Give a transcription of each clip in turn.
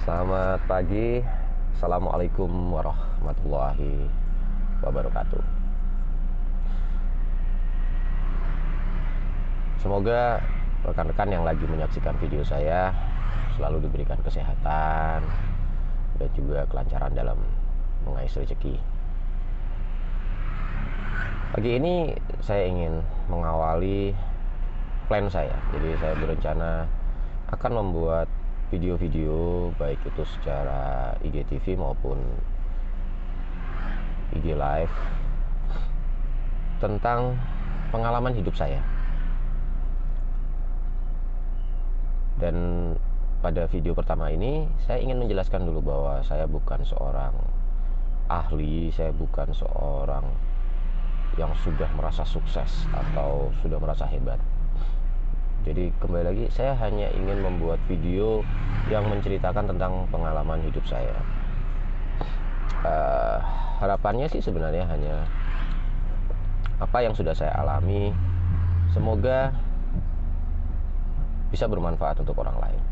Selamat pagi. Assalamualaikum warahmatullahi wabarakatuh. Semoga rekan-rekan yang lagi menyaksikan video saya selalu diberikan kesehatan dan juga kelancaran dalam mengais rezeki. Pagi ini saya ingin mengawali plan saya. Jadi saya berencana akan membuat video-video baik itu secara IGTV maupun IG Live tentang pengalaman hidup saya. Dan pada video pertama ini saya ingin menjelaskan dulu bahwa saya bukan seorang ahli, saya bukan seorang yang sudah merasa sukses atau sudah merasa hebat. Jadi kembali lagi, saya hanya ingin membuat video yang menceritakan tentang pengalaman hidup saya. Harapannya sih sebenarnya hanya apa yang sudah saya alami, semoga bisa bermanfaat untuk orang lain.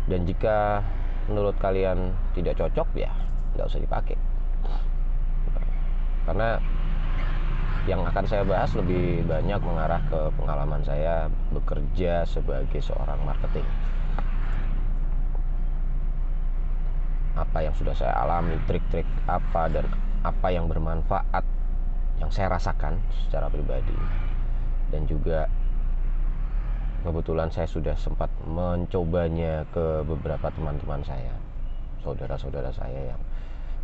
Dan jika menurut kalian tidak cocok, ya nggak usah dipakai. Karena yang akan saya bahas lebih banyak mengarah ke pengalaman saya bekerja sebagai seorang marketing. Apa yang sudah saya alami, trik-trik apa dan apa yang bermanfaat yang saya rasakan secara pribadi. Dan juga kebetulan saya sudah sempat mencobanya ke beberapa teman-teman saya, saudara-saudara saya yang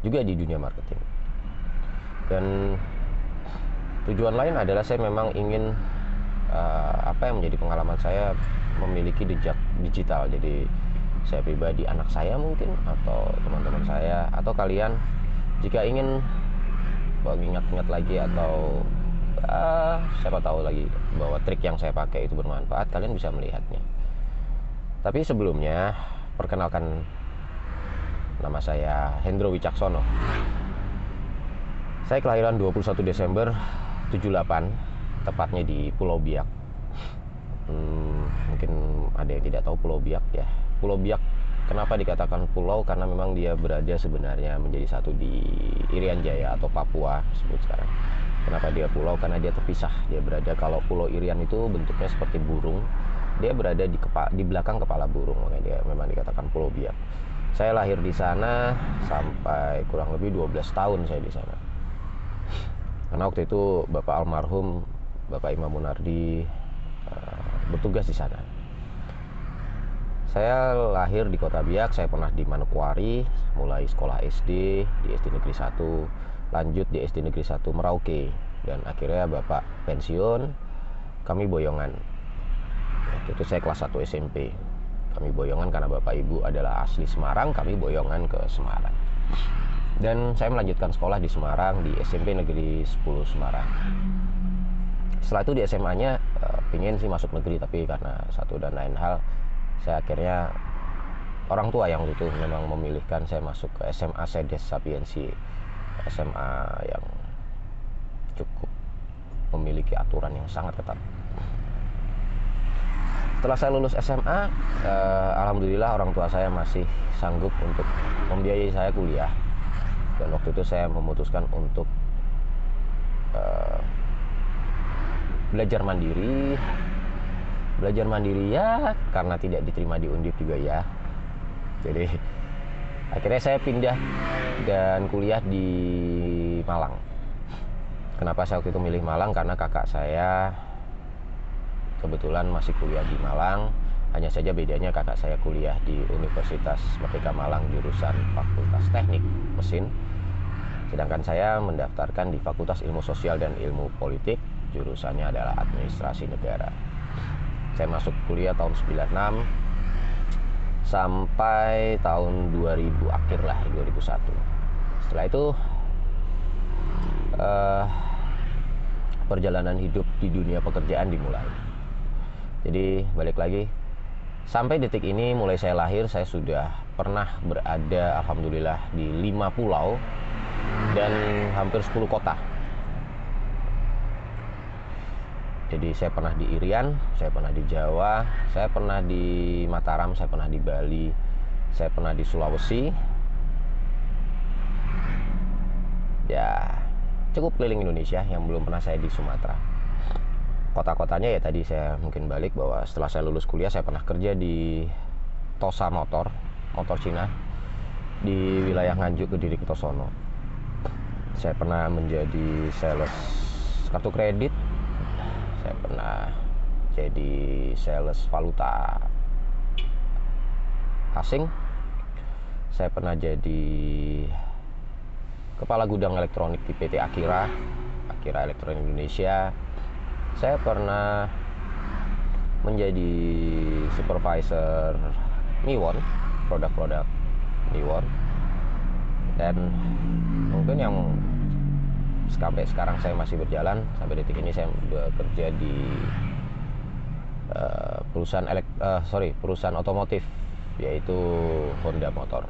juga di dunia marketing. Dan tujuan lain adalah saya memang ingin apa yang menjadi pengalaman saya memiliki jejak digital. Jadi saya pribadi, anak saya mungkin, atau teman-teman saya, atau kalian jika ingin mengingat-ingat lagi atau siapa tahu lagi bahwa trik yang saya pakai itu bermanfaat, kalian bisa melihatnya. Tapi sebelumnya, perkenalkan, nama saya Hendro Wicaksono. Saya kelahiran 21 Desember 78, tepatnya di Pulau Biak. Mungkin ada yang tidak tahu Pulau Biak ya. Pulau Biak kenapa dikatakan pulau? Karena memang dia berada sebenarnya menjadi satu di Irian Jaya atau Papua sebut sekarang. Kenapa dia pulau? Karena dia terpisah. Dia berada, kalau Pulau Irian itu bentuknya seperti burung, dia berada di belakang kepala burung, makanya dia memang dikatakan Pulau Biak. Saya lahir di sana sampai kurang lebih 12 tahun saya di sana. Karena waktu itu Bapak almarhum, Bapak Imam Munardi bertugas di sana. Saya lahir di Kota Biak, saya pernah di Manokwari, mulai sekolah SD di SD Negeri 1, lanjut di SD Negeri 1 Merauke, dan akhirnya Bapak pensiun, kami boyongan. Waktu itu saya kelas 1 SMP. Kami boyongan karena Bapak Ibu adalah asli Semarang, kami boyongan ke Semarang. Dan saya melanjutkan sekolah di Semarang, di SMP Negeri 10 Semarang. Setelah itu di SMA-nya pengen sih masuk negeri, tapi karena satu dan lain hal, saya akhirnya, orang tua yang itu memang memilihkan saya masuk ke SMA Sedes Sapiensi, SMA yang cukup memiliki aturan yang sangat ketat. Setelah saya lulus SMA, alhamdulillah orang tua saya masih sanggup untuk membiayai saya kuliah. Dan waktu itu saya memutuskan untuk belajar mandiri ya, karena tidak diterima di Undip juga ya. Jadi akhirnya saya pindah dan kuliah di Malang. Kenapa saya waktu itu milih Malang? Karena kakak saya kebetulan masih kuliah di Malang. Hanya saja bedanya kakak saya kuliah di Universitas Merdeka Malang jurusan Fakultas Teknik Mesin, sedangkan saya mendaftarkan di Fakultas Ilmu Sosial dan Ilmu Politik, jurusannya adalah Administrasi Negara. Saya masuk kuliah tahun 96 sampai tahun 2000 akhir lah, 2001. Setelah itu perjalanan hidup di dunia pekerjaan dimulai. Jadi balik lagi, sampai detik ini mulai saya lahir, saya sudah pernah berada alhamdulillah di 5 pulau dan hampir 10 kota. Jadi saya pernah di Irian, saya pernah di Jawa, saya pernah di Mataram, saya pernah di Bali, saya pernah di Sulawesi, ya cukup keliling Indonesia. Yang belum pernah saya di Sumatera. Kota-kotanya ya tadi saya mungkin balik bahwa setelah saya lulus kuliah saya pernah kerja di Tosa Motor Cina di wilayah Nganjuk, Kediri, Kertosono. Saya pernah menjadi sales kartu kredit, saya pernah jadi sales valuta asing, saya pernah jadi kepala gudang elektronik di PT Akira Elektronik Indonesia. Saya pernah menjadi supervisor Miwon, produk-produk Miwon. Dan mungkin yang sampai sekarang saya masih berjalan, sampai detik ini saya bekerja di perusahaan otomotif, yaitu Honda Motor.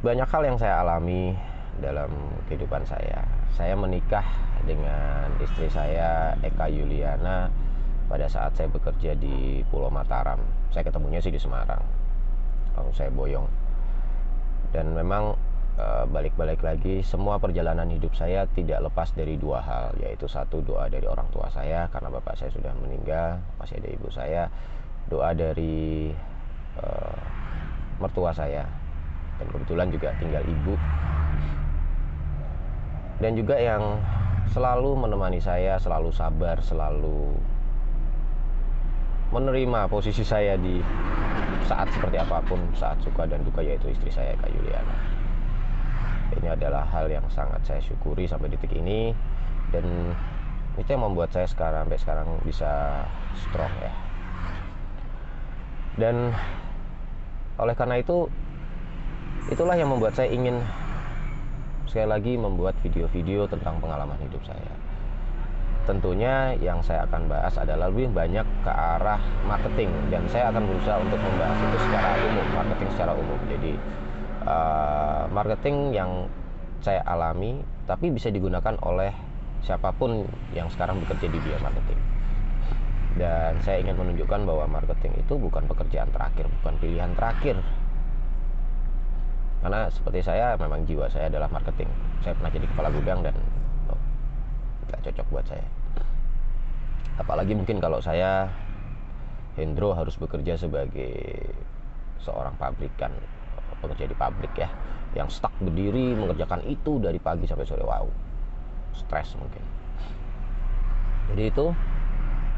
Banyak hal yang saya alami dalam kehidupan saya. Saya menikah dengan istri saya, Eka Yuliana, pada saat saya bekerja di Pulau Mataram. Saya ketemunya sih di Semarang, langsung saya boyong. Dan memang balik-balik lagi, semua perjalanan hidup saya tidak lepas dari dua hal, yaitu satu, doa dari orang tua saya karena bapak saya sudah meninggal, masih ada ibu saya. Doa dari mertua saya, dan kebetulan juga tinggal ibu. Dan juga yang selalu menemani saya, selalu sabar, selalu menerima posisi saya di saat seperti apapun, saat suka dan duka, yaitu istri saya, Kak Yuliana. Ini adalah hal yang sangat saya syukuri sampai detik ini, dan itu yang membuat saya sampai sekarang bisa strong ya. Dan oleh karena itu, itulah yang membuat saya ingin sekali lagi membuat video-video tentang pengalaman hidup saya. Tentunya yang saya akan bahas adalah lebih banyak ke arah marketing, dan saya akan berusaha untuk membahas itu secara umum, marketing secara umum. Jadi marketing yang saya alami tapi bisa digunakan oleh siapapun yang sekarang bekerja di bidang marketing. Dan saya ingin menunjukkan bahwa marketing itu bukan pekerjaan terakhir, bukan pilihan terakhir. Karena seperti saya, memang jiwa saya adalah marketing. Saya pernah jadi kepala gudang dan nggak cocok buat saya. Apalagi mungkin kalau saya, Hendro, harus bekerja sebagai seorang pabrikan, pekerja di pabrik ya, yang stuck berdiri mengerjakan itu dari pagi sampai sore. Wow, stres mungkin. Jadi itu.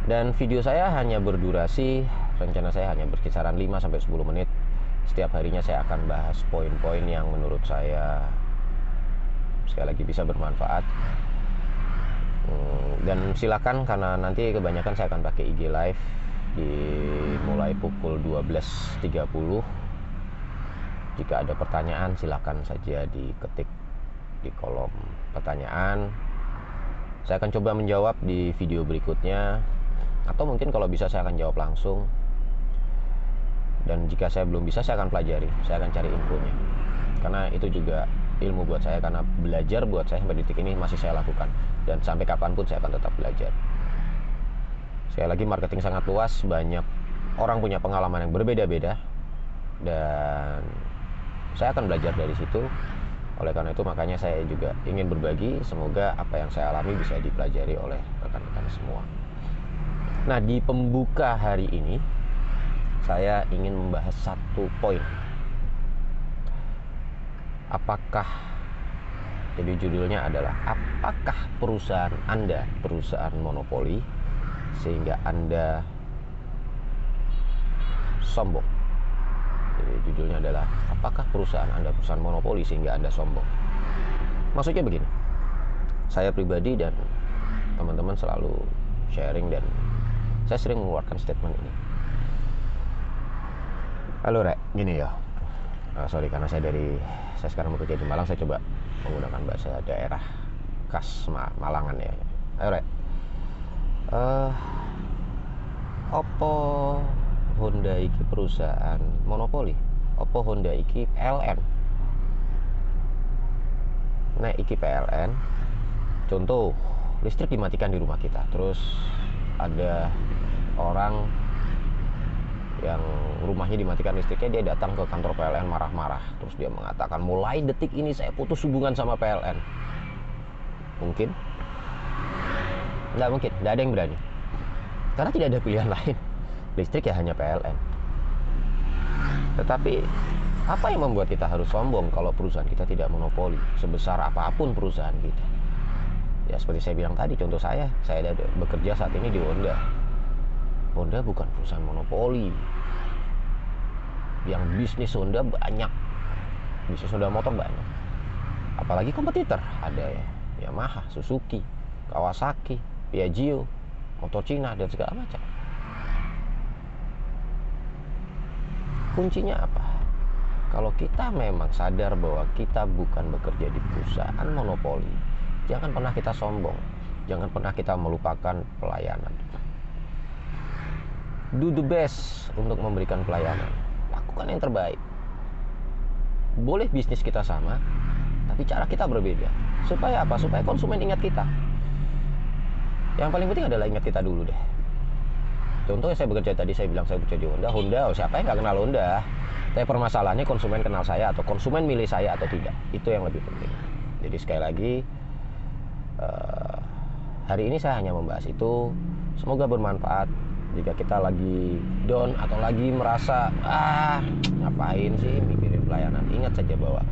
Dan video saya hanya berdurasi, rencana saya hanya berkisaran 5-10 menit. Setiap harinya saya akan bahas poin-poin yang menurut saya sekali lagi bisa bermanfaat. Dan silakan, karena nanti kebanyakan saya akan pakai IG Live di mulai pukul 12.30. Jika ada pertanyaan, silakan saja diketik di kolom pertanyaan. Saya akan coba menjawab di video berikutnya, atau mungkin kalau bisa saya akan jawab langsung. Dan jika saya belum bisa, saya akan pelajari, saya akan cari infonya. Karena itu juga ilmu buat saya, karena belajar buat saya sampai detik ini masih saya lakukan. Dan sampai kapanpun saya akan tetap belajar. Sekali lagi, marketing sangat luas, banyak orang punya pengalaman yang berbeda-beda, dan saya akan belajar dari situ. Oleh karena itu, makanya saya juga ingin berbagi. Semoga apa yang saya alami bisa dipelajari oleh rekan-rekan semua. Nah, di pembuka hari ini saya ingin membahas satu poin. Jadi judulnya adalah, apakah perusahaan Anda perusahaan monopoli sehingga Anda sombong? Jadi judulnya adalah, apakah perusahaan Anda perusahaan monopoli sehingga Anda sombong? Maksudnya begini, saya pribadi dan teman-teman selalu sharing, dan saya sering mengeluarkan statement ini. Halo Rek, gini ya. Sorry, karena saya sekarang bekerja di Malang, saya coba menggunakan bahasa daerah khas Malangan ya. Ayo Rek, opo Honda iki perusahaan monopoli? Opo Honda iki PLN? Nah, iki PLN, contoh listrik dimatikan di rumah kita, terus ada orang yang rumahnya dimatikan listriknya, dia datang ke kantor PLN marah-marah, terus dia mengatakan mulai detik ini saya putus hubungan sama PLN. Mungkin? Nggak mungkin, nggak ada yang berani, karena tidak ada pilihan lain. Listrik ya hanya PLN. Tetapi apa yang membuat kita harus sombong kalau perusahaan kita tidak monopoli sebesar apapun perusahaan kita? Ya seperti saya bilang tadi, contoh saya bekerja saat ini di Honda. Honda bukan perusahaan monopoli. Yang bisnis Honda banyak, bisnis Honda motor banyak. Apalagi kompetitor, ada ya Yamaha, Suzuki, Kawasaki, Piaggio, motor Cina dan segala macam. Kuncinya apa? Kalau kita memang sadar bahwa kita bukan bekerja di perusahaan monopoli, jangan pernah kita sombong, jangan pernah kita melupakan pelayanan. Do the best untuk memberikan pelayanan, lakukan yang terbaik. Boleh bisnis kita sama, tapi cara kita berbeda. Supaya apa? Supaya konsumen ingat kita. Yang paling penting adalah ingat kita dulu deh. Contohnya saya bekerja tadi, saya bilang saya bekerja di Honda, siapa yang nggak kenal Honda? Tapi permasalahannya konsumen kenal saya atau konsumen milih saya atau tidak. Itu yang lebih penting. Jadi sekali lagi, hari ini saya hanya membahas itu. Semoga bermanfaat. Jika kita lagi down atau lagi merasa ngapain sih mikirin pelayanan, ingat saja bahwa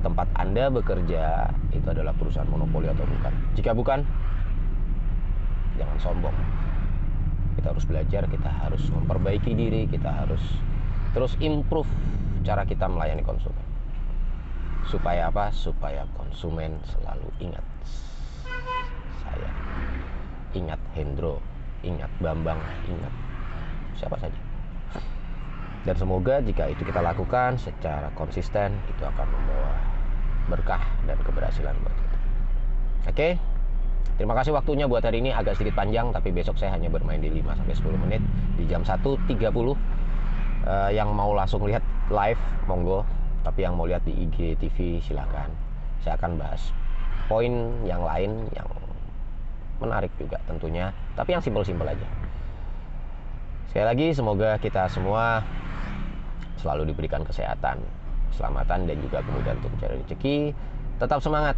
tempat Anda bekerja itu adalah perusahaan monopoli atau bukan. Jika bukan, jangan sombong. Kita harus belajar, kita harus memperbaiki diri, kita harus terus improve cara kita melayani konsumen. Supaya apa? Supaya konsumen selalu ingat saya, ingat Hendro, ingat Bambang, ingat siapa saja. Dan semoga jika itu kita lakukan secara konsisten, itu akan membawa berkah dan keberhasilan buat kita. Oke? Terima kasih waktunya buat hari ini, agak sedikit panjang, tapi besok saya hanya bermain di 5-10 menit di jam 1.30. Yang mau langsung lihat live, monggo. Tapi yang mau lihat di IG TV, silakan. Saya akan bahas poin yang lain yang menarik juga tentunya, tapi yang simpel-simpel aja. Sekali lagi, semoga kita semua selalu diberikan kesehatan, keselamatan, dan juga kemudahan untuk mencari rezeki. Tetap semangat.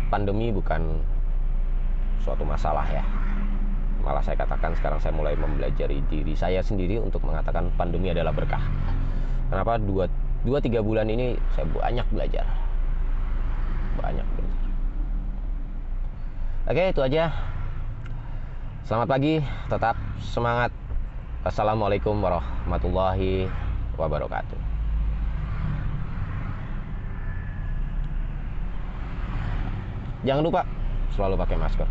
Pandemi bukan suatu masalah ya. Malah saya katakan sekarang saya mulai mempelajari diri saya sendiri untuk mengatakan pandemi adalah berkah. Kenapa? 2-3 bulan ini saya banyak belajar. Oke, itu aja. Selamat pagi, tetap semangat. Assalamualaikum warahmatullahi wabarakatuh. Jangan lupa selalu pakai masker.